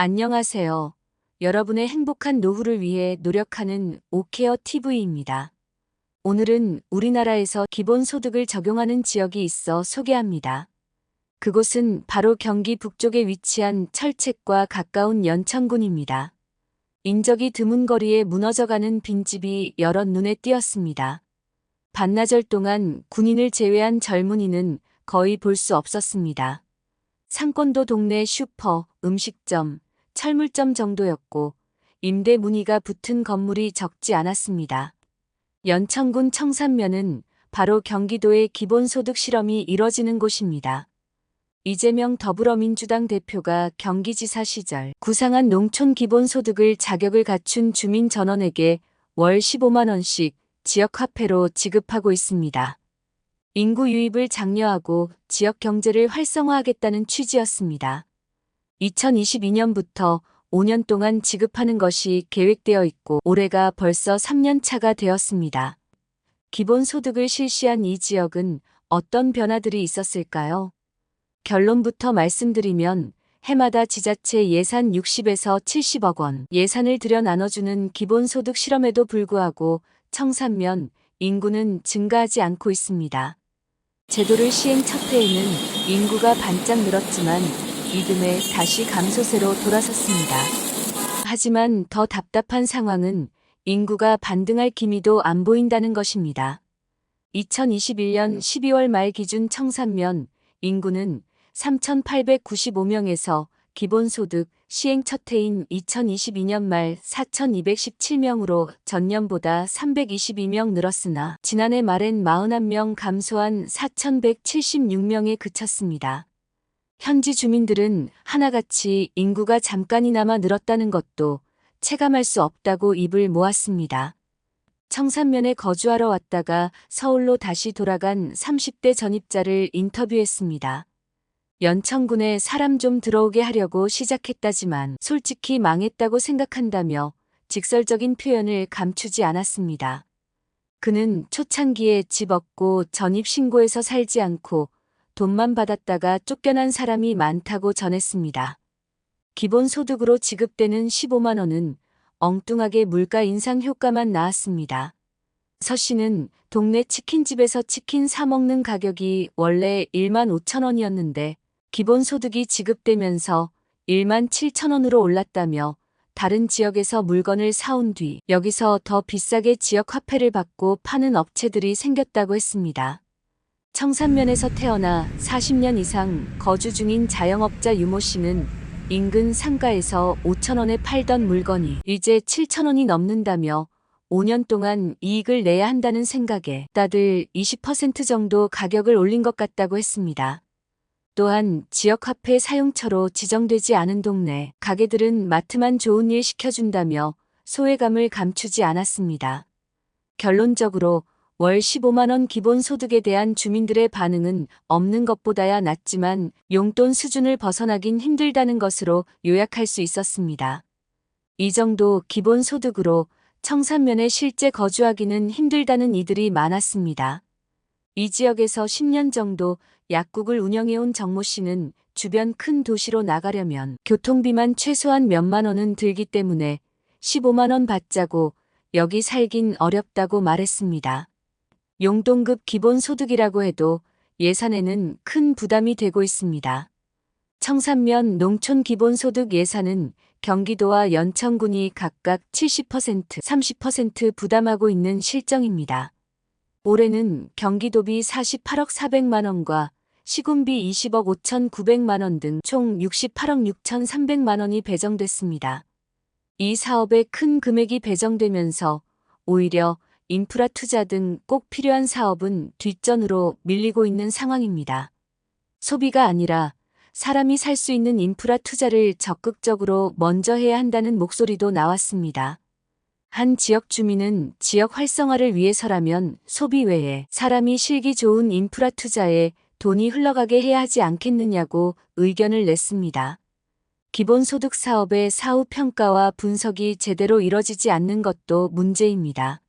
안녕하세요. 여러분의 행복한 노후를 위해 노력하는 오케어 TV입니다. 오늘은 우리나라에서 기본소득을 적용하는 지역이 있어 소개합니다. 그곳은 바로 경기 북쪽에 위치한 철책과 가까운 연천군입니다. 인적이 드문 거리에 무너져가는 빈집이 여럿 눈에 띄었습니다. 반나절 동안 군인을 제외한 젊은이는 거의 볼 수 없었습니다. 상권도 동네 슈퍼, 음식점, 철물점 정도였고 임대 문의가 붙은 건물이 적지 않았습니다. 연천군 청산면은 바로 경기도의 기본소득 실험이 이뤄지는 곳입니다. 이재명 더불어민주당 대표가 경기지사 시절 구상한 농촌 기본소득을 자격을 갖춘 주민 전원에게 월 15만 원씩 지역화폐로 지급하고 있습니다. 인구 유입을 장려하고 지역 경제를 활성화하겠다는 취지였습니다. 2022년부터 5년 동안 지급하는 것이 계획되어 있고 올해가 벌써 3년 차가 되었습니다. 기본소득을 실시한 이 지역은 어떤 변화들이 있었을까요? 결론부터 말씀드리면 해마다 지자체 예산 60에서 70억 원 예산을 들여 나눠주는 기본소득 실험에도 불구하고 청산면 인구는 증가하지 않고 있습니다. 제도를 시행 첫 해에는 인구가 반짝 늘었지만 이듬해 다시 감소세로 돌아섰습니다. 하지만 더 답답한 상황은 인구가 반등할 기미도 안 보인다는 것입니다. 2021년 12월 말 기준 청산면 인구는 3,895명에서 기본소득 시행 첫 해인 2022년 말 4,217명으로 전년보다 322명 늘었으나 지난해 말엔 41명 감소한 4,176명에 그쳤습니다. 현지 주민들은 하나같이 인구가 잠깐이나마 늘었다는 것도 체감할 수 없다고 입을 모았습니다. 청산면에 거주하러 왔다가 서울로 다시 돌아간 30대 전입자를 인터뷰했습니다. 연천군에 사람 좀 들어오게 하려고 시작했다지만 솔직히 망했다고 생각한다며 직설적인 표현을 감추지 않았습니다. 그는 초창기에 집 얻고 전입신고해서 살지 않고 돈만 받았다가 쫓겨난 사람이 많다고 전했습니다. 기본소득으로 지급되는 15만 원은 엉뚱하게 물가 인상 효과만 나왔습니다. 서 씨는 동네 치킨집에서 치킨 사 먹는 가격이 원래 1만 5천 원이었는데 기본소득이 지급되면서 1만 7천 원으로 올랐다며 다른 지역에서 물건을 사온 뒤 여기서 더 비싸게 지역 화폐를 받고 파는 업체들이 생겼다고 했습니다. 청산면에서 태어나 40년 이상 거주 중인 자영업자 유모 씨는 인근 상가에서 5천 원에 팔던 물건이 이제 7천 원이 넘는다며 5년 동안 이익을 내야 한다는 생각에 다들 20% 정도 가격을 올린 것 같다고 했습니다. 또한 지역화폐 사용처로 지정되지 않은 동네 가게들은 마트만 좋은 일 시켜준다며 소외감을 감추지 않았습니다. 결론적으로 월 15만 원 기본소득에 대한 주민들의 반응은 없는 것보다야 낫지만 용돈 수준을 벗어나긴 힘들다는 것으로 요약할 수 있었습니다. 이 정도 기본소득으로 청산면에 실제 거주하기는 힘들다는 이들이 많았습니다. 이 지역에서 10년 정도 약국을 운영해온 정모 씨는 주변 큰 도시로 나가려면 교통비만 최소한 몇만 원은 들기 때문에 15만 원 받자고 여기 살긴 어렵다고 말했습니다. 용돈급 기본소득이라고 해도 예산에는 큰 부담이 되고 있습니다. 청산면 농촌 기본소득 예산은 경기도와 연천군이 각각 70%, 30% 부담하고 있는 실정입니다. 올해는 경기도비 48억 400만 원과 시군비 20억 5,900만 원 등 총 68억 6,300만 원이 배정됐습니다. 이 사업에 큰 금액이 배정되면서 오히려 인프라 투자 등 꼭 필요한 사업은 뒷전으로 밀리고 있는 상황입니다. 소비가 아니라 사람이 살 수 있는 인프라 투자를 적극적으로 먼저 해야 한다는 목소리도 나왔습니다. 한 지역 주민은 지역 활성화를 위해서라면 소비 외에 사람이 실기 좋은 인프라 투자에 돈이 흘러가게 해야 하지 않겠느냐고 의견을 냈습니다. 기본소득 사업의 사후 평가와 분석이 제대로 이뤄지지 않는 것도 문제입니다.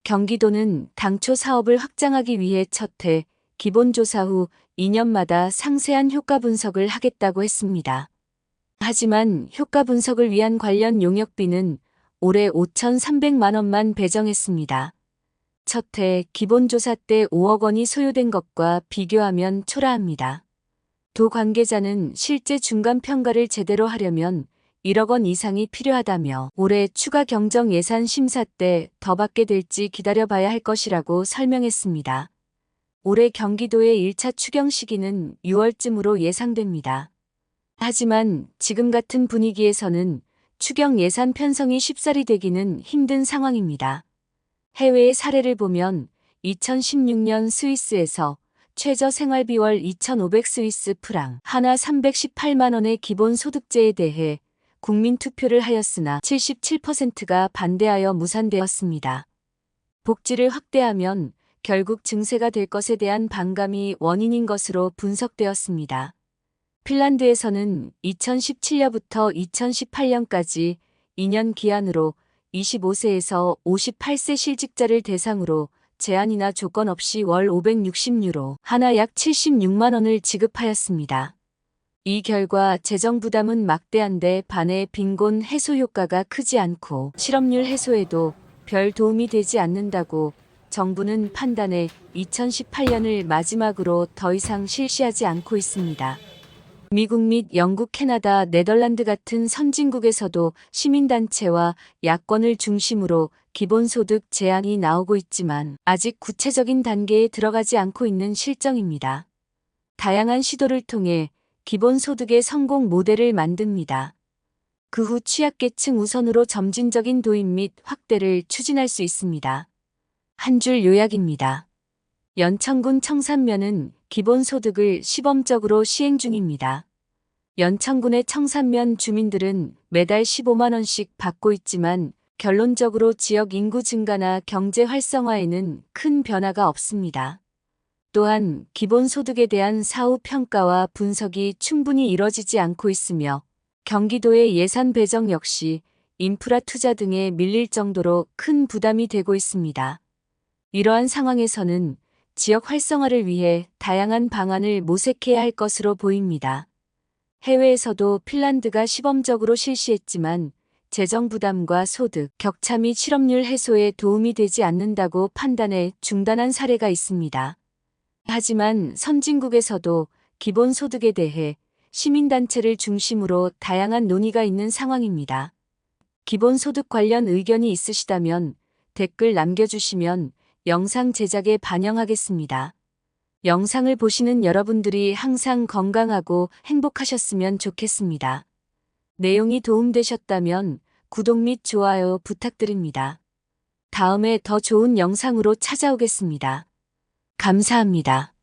경기도는 당초 사업을 확장하기 위해 첫 해 기본조사 후 2년마다 상세한 효과 분석을 하겠다고 했습니다. 하지만 효과 분석을 위한 관련 용역비는 올해 5,300만 원만 배정했습니다. 첫 해 기본조사 때 5억 원이 소요된 것과 비교하면 초라합니다. 도 관계자는 실제 중간평가를 제대로 하려면 1억 원 이상이 필요하다며 올해 추가 경정 예산 심사 때 더 받게 될지 기다려봐야 할 것이라고 설명했습니다. 올해 경기도의 1차 추경 시기는 6월쯤으로 예상됩니다. 하지만 지금 같은 분위기에서는 추경 예산 편성이 쉽사리 되기는 힘든 상황입니다. 해외의 사례를 보면 2016년 스위스에서 최저 생활비월 2,500 스위스 프랑, 하나 318만 원의 기본소득제에 대해 국민투표를 하였으나 77%가 반대하여 무산되었습니다. 복지를 확대하면 결국 증세가 될 것에 대한 반감이 원인인 것으로 분석되었습니다. 핀란드에서는 2017년부터 2018년까지 2년 기한으로 25세에서 58세 실직자를 대상으로 제한이나 조건 없이 월 560유로, 하나 약 76만 원을 지급하였습니다. 이 결과 재정 부담은 막대한데 반해 빈곤 해소 효과가 크지 않고 실업률 해소에도 별 도움이 되지 않는다고 정부는 판단해 2018년을 마지막으로 더 이상 실시하지 않고 있습니다. 미국 및 영국, 캐나다, 네덜란드 같은 선진국에서도 시민단체와 야권을 중심으로 기본소득 제한이 나오고 있지만 아직 구체적인 단계에 들어가지 않고 있는 실정입니다. 다양한 시도를 통해 기본소득의 성공 모델을 만듭니다. 그 후 취약계층 우선으로 점진적인 도입 및 확대를 추진할 수 있습니다. 한 줄 요약입니다. 연천군 청산면은 기본소득을 시범적으로 시행 중입니다. 연천군의 청산면 주민들은 매달 15만 원씩 받고 있지만 결론적으로 지역 인구 증가나 경제 활성화에는 큰 변화가 없습니다. 또한 기본소득에 대한 사후 평가와 분석이 충분히 이뤄지지 않고 있으며 경기도의 예산 배정 역시 인프라 투자 등에 밀릴 정도로 큰 부담이 되고 있습니다. 이러한 상황에서는 지역 활성화를 위해 다양한 방안을 모색해야 할 것으로 보입니다. 해외에서도 핀란드가 시범적으로 실시했지만 재정 부담과 소득, 격차 및 실업률 해소에 도움이 되지 않는다고 판단해 중단한 사례가 있습니다. 하지만 선진국에서도 기본소득에 대해 시민단체를 중심으로 다양한 논의가 있는 상황입니다. 기본소득 관련 의견이 있으시다면 댓글 남겨주시면 영상 제작에 반영하겠습니다. 영상을 보시는 여러분들이 항상 건강하고 행복하셨으면 좋겠습니다. 내용이 도움되셨다면 구독 및 좋아요 부탁드립니다. 다음에 더 좋은 영상으로 찾아오겠습니다. 감사합니다.